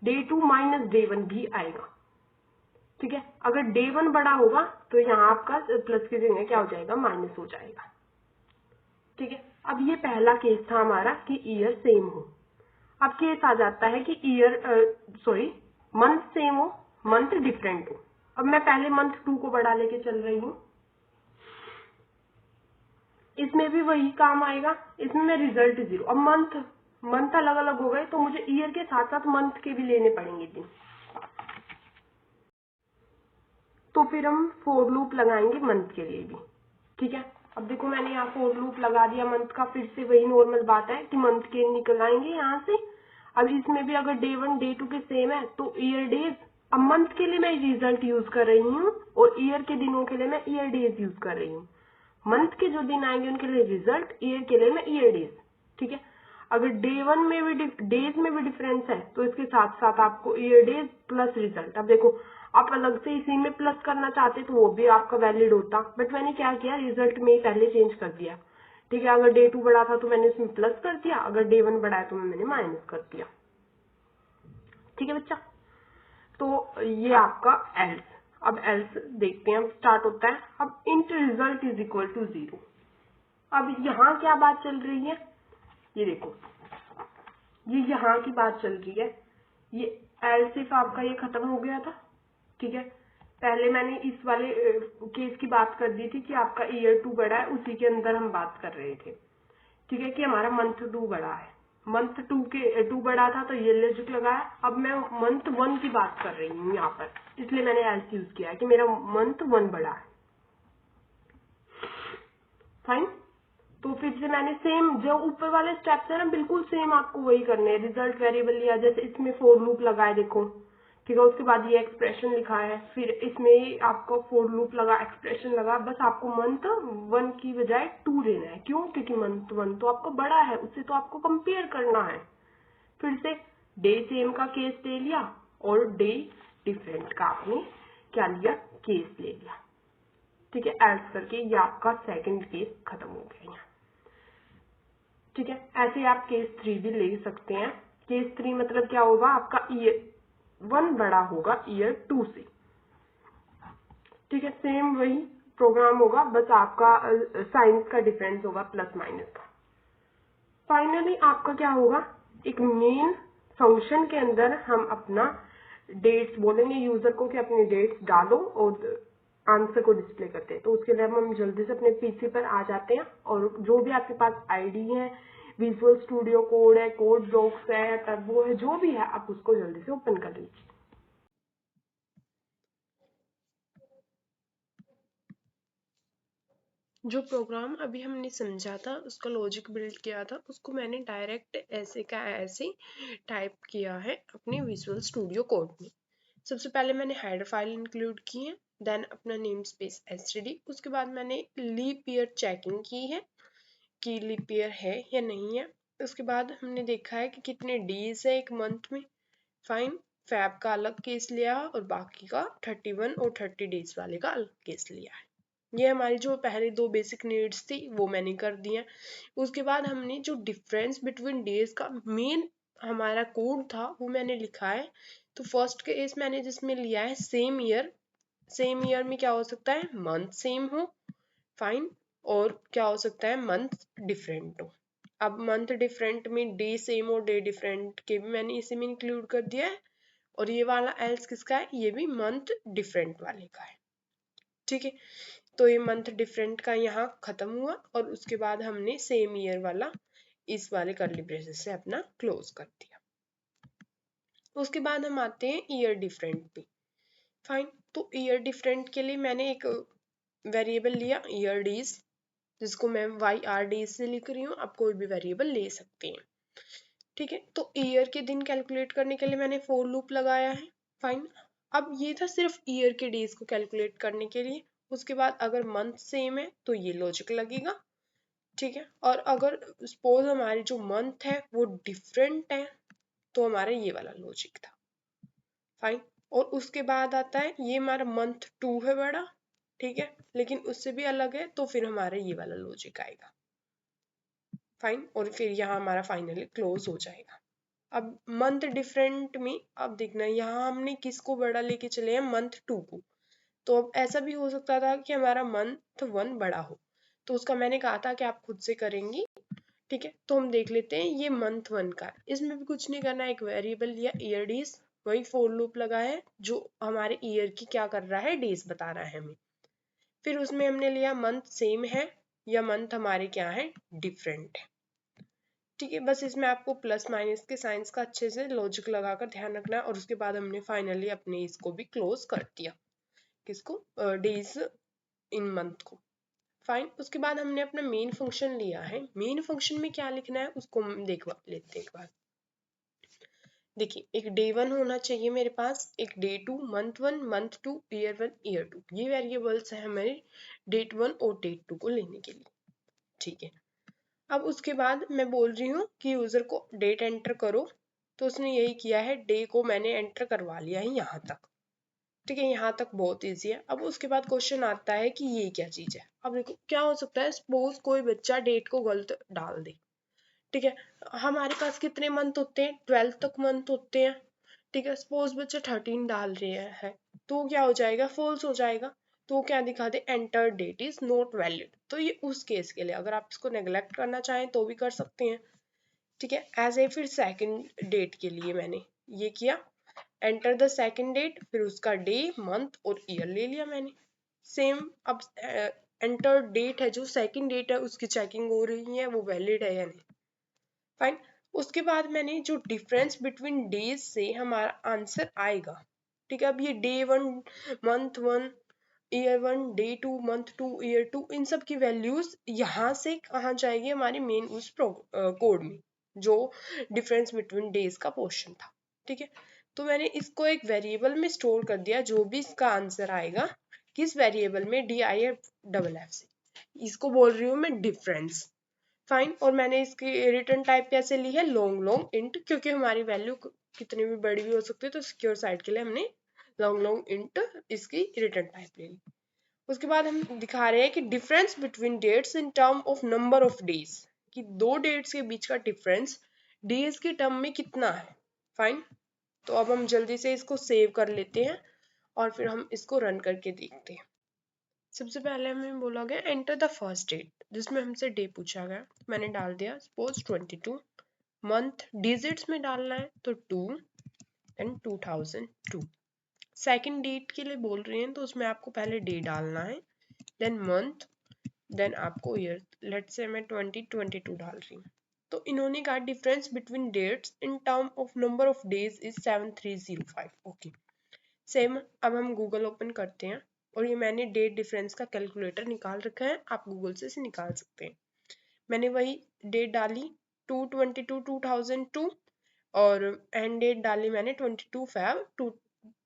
डे 2 माइनस डे 1 भी आएगा। ठीक है, अगर डे 1 बड़ा होगा तो यहाँ आपका प्लस की जगह क्या हो जाएगा, माइनस हो जाएगा। ठीक है, अब ये पहला केस था हमारा कि ईयर सेम हो। अब केस आ जाता है कि मंथ सेम हो, मंथ डिफरेंट हो। अब मैं पहले मंथ 2 को बढ़ा लेके चल रही हूँ, इसमें भी वही काम आएगा, इसमें मैं रिजल्ट 0। अब मंथ अलग अलग हो गए तो मुझे ईयर के साथ साथ मंथ के भी लेने पड़ेंगे दिन, तो फिर हम फॉर लूप लगाएंगे मंथ के लिए भी। ठीक है, अब देखो मैंने यहाँ फॉर लूप लगा दिया मंथ का, फिर से वही नॉर्मल बात है कि मंथ के निकल आएंगे यहाँ से। अब इसमें भी अगर डे 1 डे 2 के सेम है तो ईयर डेज, अब मंथ के लिए मैं रिजल्ट यूज कर रही हूँ और ईयर के दिनों के लिए मैं ईयर डेज यूज कर रही हूँ। मंथ के जो दिन आएंगे उनके लिए रिजल्ट, ईयर के लिए मैं ईयर डेज। ठीक है, अगर डे 1 में भी डेज में भी डिफरेंस है तो इसके साथ साथ आपको ईयर डेज प्लस रिजल्ट। अब देखो, आप अलग से इसी में प्लस करना चाहते तो वो भी आपका वैलिड होता, बट मैंने क्या किया, रिजल्ट में ही पहले चेंज कर दिया। ठीक है, अगर डे 2 बड़ा था तो मैंने इसमें प्लस कर दिया, अगर डे 1 बड़ा है तो मैंने माइनस कर दिया। ठीक है बच्चा, तो ये आपका एल्स। अब एल्स देखते हैं, अब स्टार्ट होता है। अब int result is equal to 0। अब यहाँ क्या बात चल रही है, ये देखो, ये यहाँ की बात चल रही है। ये एल्स इफ आपका ये खत्म हो गया था। ठीक है, पहले मैंने इस वाले केस की बात कर दी थी कि आपका ईयर 2 बड़ा है, उसी के अंदर हम बात कर रहे थे। ठीक है, कि हमारा मंथ 2 बड़ा है, मंथ 2 बड़ा था तो ये लॉजिक लगाया। अब मैं मंथ 1 की बात कर रही हूँ यहाँ पर, इसलिए मैंने एल्स यूज किया है कि मेरा मंथ 1 बड़ा है। फाइन, तो फिर से मैंने सेम जो ऊपर वाले स्टेप्स है ना, बिल्कुल सेम आपको वही करने हैं। रिजल्ट वेरिएबल लिया, जैसे इसमें फॉर लूप लगाए, देखो। ठीक है, उसके बाद ये एक्सप्रेशन लिखा है, फिर इसमें आपको फॉर लूप लगा, एक्सप्रेशन लगा। बस आपको मंथ 1 की बजाय 2 लेना है। क्यों, क्योंकि मंथ 1 तो आपको बड़ा है, उससे तो आपको कंपेयर करना है। फिर से डे सेम का केस ले लिया और डे डिफरेंट का आपने क्या लिया, केस ले लिया। ठीक है, एल्स करके ये आपका सेकंड केस खत्म हो गया यहाँ। ठीक है, ऐसे आप केस 3 भी ले सकते हैं। केस 3 मतलब क्या होगा, आपका ईयर 1 बड़ा होगा ईयर 2 से। ठीक है, सेम वही प्रोग्राम होगा, बस आपका साइंस का डिफरेंस होगा प्लस माइनस का। फाइनली आपका क्या होगा, एक मेन फंक्शन के अंदर हम अपना डेट्स बोलेंगे यूजर को कि अपनी डेट्स डालो और आंसर को डिस्प्ले करते हैं। तो उसके लिए हम जल्दी से अपने पीसी पर आ जाते हैं और जो भी आपके पास आईडी है, विजुअल स्टूडियो कोड है, कोड ब्लॉक्स है, टर्बो है, जो भी है आप उसको जल्दी से ओपन कर लीजिए। जो प्रोग्राम अभी हमने समझा था, उसका लॉजिक बिल्ड किया था, उसको मैंने डायरेक्ट ऐसे का ऐसे टाइप किया है अपने विजुअल स्टूडियो कोड में। सबसे पहले मैंने हेडर फाइल इंक्लूड की है, देन अपना नेम स्पेस एसटीडी, उसके बाद मैंने लीप ईयर चेकिंग की है कि लीप ईयर है या नहीं है। उसके बाद हमने देखा है कि कितने डेज है एक मंथ में। फाइन, फैब का अलग केस लिया और बाकी का 31 और 30 डेज वाले का अलग केस लिया है। ये हमारी जो पहले दो बेसिक नीड्स थी वो मैंने कर दिया। उसके बाद हमने जो डिफरेंस बिटवीन डेज का मेन हमारा कोड था वो मैंने लिखा है। तो फर्स्ट केस मैंने जिसमें लिया है सेम ईयर। सेम ईयर में क्या हो सकता है, मंथ सेम हो, फाइन, और क्या हो सकता है, मंथ डिफरेंट हो। अब मंथ डिफरेंट में डे सेम और डे डिफरेंट के भी मैंने इसी में इंक्लूड कर दिया है। और ये वाला एल्स किसका है, ये भी मंथ डिफरेंट वाले का है। ठीक है, तो ये मंथ डिफरेंट का यहाँ खत्म हुआ और उसके बाद हमने सेम ईयर वाला इस वाले करली ब्रेसेस से अपना क्लोज कर दिया। उसके बाद हम आते हैं ईयर डिफरेंट पे। फाइन, तो ईयर डिफरेंट के लिए मैंने एक वेरिएबल लिया ईयर डेज, जिसको मैं YR डेज से लिख रही हूँ, आप कोई भी वेरिएबल ले सकते हैं। ठीक है, तो ईयर के दिन कैलकुलेट करने के लिए मैंने फॉर लूप लगाया है। फाइन, अब ये था सिर्फ ईयर के डेज को कैलकुलेट करने के लिए। उसके बाद अगर मंथ सेम है तो ये लॉजिक लगेगा। ठीक है, और अगर सपोज हमारी जो मंथ है वो डिफरेंट है तो हमारा ये वाला लॉजिक था। फाइन, और उसके बाद आता है ये हमारा मंथ 2 है बड़ा, ठीक है, लेकिन उससे भी अलग है तो फिर हमारा ये वाला लॉजिक आएगा। फाइन, और फिर यहाँ हमारा फाइनली क्लोज हो जाएगा। अब मंथ डिफरेंट में अब देखना यहाँ हमने किसको बड़ा लेके चले हैं, मंथ 2 को। तो अब ऐसा भी हो सकता था कि हमारा मंथ 1 बड़ा हो, तो उसका मैंने कहा था कि आप खुद से करेंगी। ठीक है, तो हम देख लेते हैं ये मंथ 1 का, इसमें भी कुछ नहीं करना है, एक वेरिएबल लिया ईयर डेज, वही फॉर लूप लगाया है जो हमारे ईयर की क्या कर रहा है, डेज बता रहा है हमें। फिर उसमें हमने लिया मंथ सेम है या मंथ हमारे क्या है, डिफरेंट है। ठीक है, बस इसमें आपको प्लस माइनस के साइंस का अच्छे से लॉजिक लगाकर ध्यान रखना है। और उसके बाद हमने फाइनली अपने इसको भी क्लोज कर दिया, किसको, डेज इन मंथ को। फाइन, उसके बाद हमने अपना मेन फंक्शन लिया है। मेन फंक्शन में क्या लिखना है उसको हम देख लेते हैं एक बार। देखिए, एक डे 1 होना चाहिए मेरे पास, एक day 2, month 1, month 2, year 1, year 2, ये वेरिएबल्स है हमारे डेट 1 और डेट 2 को लेने के लिए। ठीक है, अब उसके बाद मैं बोल रही हूँ कि यूजर को डेट एंटर करो, तो उसने यही किया है, डे को मैंने एंटर करवा लिया है यहाँ तक। ठीक है, यहाँ तक बहुत इजी है। अब उसके बाद क्वेश्चन आता है कि ये क्या चीज है। अब देखो क्या हो सकता है, सपोज कोई बच्चा डेट को गलत डाल दे। ठीक है, हमारे पास कितने मंथ होते हैं, 12 तक मंथ होते हैं। ठीक है, सपोज बच्चा 13 डाल रहे है तो क्या हो जाएगा, फॉल्स हो जाएगा। तो क्या दिखा दे, enter date is not valid. तो ये उस केस के लिए, अगर आप इसको नेग्लेक्ट करना चाहें तो भी कर सकते हैं। ठीक है, एज ए फिर सेकंड डेट के लिए मैंने ये किया, एंटर द सेकंड डेट, फिर उसका डे, मंथ और ईयर ले लिया मैंने। सेम, अब एंटर डेट है, जो सेकंड डेट है उसकी चेकिंग हो रही है वो वैलिड है या नहीं। फाइन, उसके बाद मैंने जो डिफरेंस बिटवीन डेज से हमारा आंसर आएगा। ठीक है, अब ये day 1, month 1, year 1, day 2, month 2, year 2, इन सब की वैल्यूज यहाँ से कहाँ जाएगी, हमारे मेन उस कोड में जो डिफरेंस बिटवीन डेज का पोर्शन था। ठीक है, तो मैंने इसको एक वेरिएबल में स्टोर कर दिया, जो भी इसका आंसर आएगा किस वेरिएबल में, DIF से, इसको बोल रही हूँ मैं डिफरेंस। फाइन। और मैंने इसकी रिटर्न टाइप कैसे ली है, लॉन्ग लॉन्ग इंट, क्योंकि हमारी वैल्यू कितनी भी बड़ी भी हो सकती है, तो सिक्योर साइड के लिए हमने लॉन्ग लॉन्ग इंट इसकी रिटर्न टाइप ले ली। उसके बाद हम दिखा रहे हैं कि difference between dates in term of number of days, कि दो डेट्स के बीच का डिफरेंस डेज के टर्म में कितना है। फाइन, तो अब हम जल्दी से इसको सेव कर लेते हैं और फिर हम इसको रन करके देखते हैं। सबसे पहले हमें बोला गया एंटर द फर्स्ट डेट, जिसमें हमसे डे पूछा गया, मैंने डाल दिया सपोज 22। मंथ डिजिट्स में डालना है तो 2 एंड 2002। सेकंड डेट के लिए बोल रहे हैं तो उसमें आपको पहले डे डालना है, देन मंथ, देन आपको ईयर। लेट्स से मैं 2022 डाल रही हूँ। तो इन्होंने कहा difference between dates in term of number of days is 7305। Okay, same. अब हम गूगल ओपन करते हैं और ये मैंने डेट डिफरेंस का कैलकुलेटर निकाल रखा है, आप गूगल से इसे निकाल सकते हैं। मैंने वही डेट डाली 2/22/2002 और एंड डेट डाली मैंने 22 Feb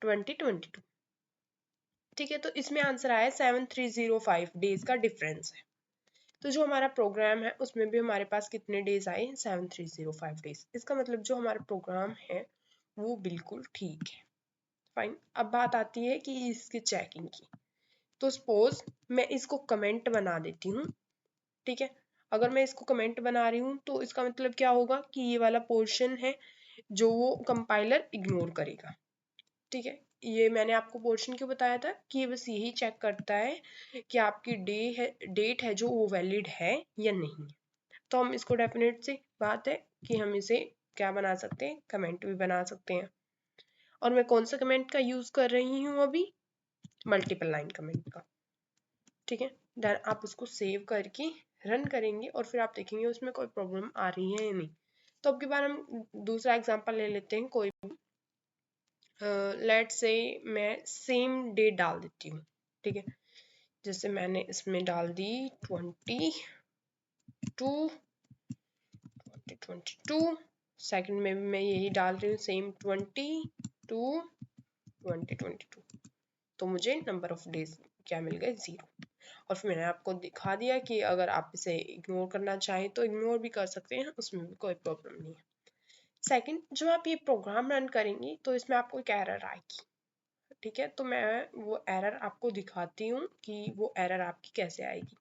2022। ठीक है, तो इसमें आंसर आया 7305 डेज का डिफरेंस है। तो जो हमारा प्रोग्राम है उसमें भी हमारे पास कितने डेज आए, 7305 डेज। इसका मतलब जो हमारा प्रोग्राम है वो बिल्कुल ठीक है। फाइन, अब बात आती है कि इसकी चेकिंग की। तो सपोज मैं इसको कमेंट बना देती हूँ, ठीक है। अगर मैं इसको कमेंट बना रही हूँ तो इसका मतलब क्या होगा कि ये वाला पोर्शन है जो वो कंपाइलर इग्नोर करेगा। ठीक है, ये मैंने आपको पोर्शन क्यों बताया था कि ये बस यही चेक करता है कि आपकी डेट है जो वो वैलिड है या नहीं। तो हम इसको डेफिनेट सी बात है कि हम इसे क्या बना सकते हैं, कमेंट भी बना सकते हैं। और मैं कौन सा कमेंट का यूज कर रही हूँ अभी, मल्टीपल लाइन कमेंट का। ठीक है, देन आप उसको सेव करके रन करेंगे और फिर आप देखेंगे उसमें कोई प्रॉब्लम आ रही है या नहीं। तो अब के बाद हम दूसरा एग्जांपल ले लेते हैं कोई भी। लेट्स से मैं सेम डेट डाल देती हूँ। ठीक है, जैसे मैंने इसमें डाल दी 2022। सेकंड में भी मैं यही डाल रही हूँ सेम 22/2022। तो मुझे नंबर ऑफ डेज क्या मिल गए, 0। और फिर मैंने आपको दिखा दिया कि अगर आप इसे इग्नोर करना चाहें तो इग्नोर भी कर सकते हैं, उसमें भी कोई प्रॉब्लम नहीं है। सेकंड, जब आप ये प्रोग्राम रन करेंगी तो इसमें आपको एक एरर आएगी। ठीक है, तो मैं वो एरर आपको दिखाती हूँ कि वो एरर आपकी कैसे आएगी,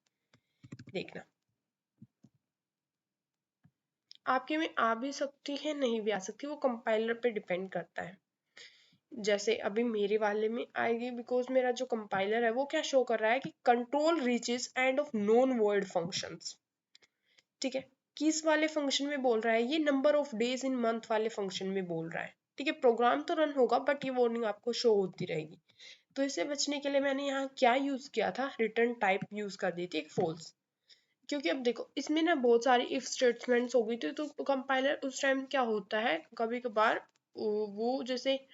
देखना। आपके में आ भी सकती है, नहीं भी आ सकती, वो कंपाइलर पे डिपेंड करता है। जैसे अभी मेरे वाले में आएगी बिकॉज मेरा जो कंपाइलर है वो क्या शो कर रहा है कि control reaches end of non word functions. ठीक है, किस वाले फंक्शन में बोल रहा है, ये number of days in month वाले फंक्शन में बोल रहा है। ठीक है, प्रोग्राम तो रन होगा बट ये वार्निंग आपको शो होती रहेगी। तो इससे बचने के लिए मैंने यहाँ क्या यूज किया था, रिटर्न टाइप यूज कर दी थी एक फॉल्स। क्योंकि अब देखो इसमें ना बहुत सारी इफ स्टेटमेंट्स हो गई थी, तो कंपाइलर उस टाइम क्या होता है कभी कभार वो जैसे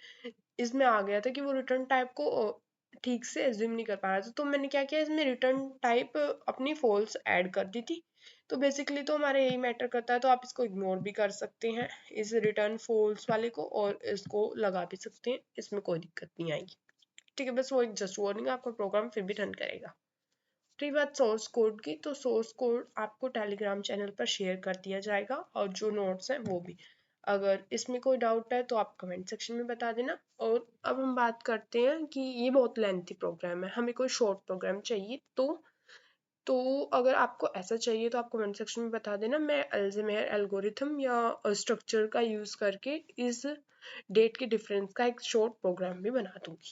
इसमें आ गया था कि वो रिटर्न टाइप को ठीक से एज्यूम नहीं कर पा रहा था। तो मैंने क्या किया, इसमें रिटर्न टाइप अपनी फॉल्स ऐड कर दी थी। तो बेसिकली तो हमारे यही मैटर करता है, तो आप इसको इग्नोर भी कर सकते हैं इस रिटर्न फॉल्स वाले को, और इसको लगा भी सकते हैं, इसमें कोई दिक्कत नहीं आएगी। ठीक है, बस वो एक जस्ट वार्निंग, आपका प्रोग्राम फिर भी रन करेगा। रही बात सोर्स कोड की, तो सोर्स कोड आपको टेलीग्राम चैनल पर शेयर कर दिया जाएगा और जो नोट्स हैं वो भी। अगर इसमें कोई डाउट है तो आप कमेंट सेक्शन में बता देना। और अब हम बात करते हैं कि ये बहुत लेंथी प्रोग्राम है, हमें कोई शॉर्ट प्रोग्राम चाहिए। तो अगर आपको ऐसा चाहिए तो आप कमेंट सेक्शन में बता देना, मैं अल्जेमेयर एल्गोरिथम या स्ट्रक्चर का यूज करके इस डेट के डिफरेंस का एक शॉर्ट प्रोग्राम भी बना दूंगी।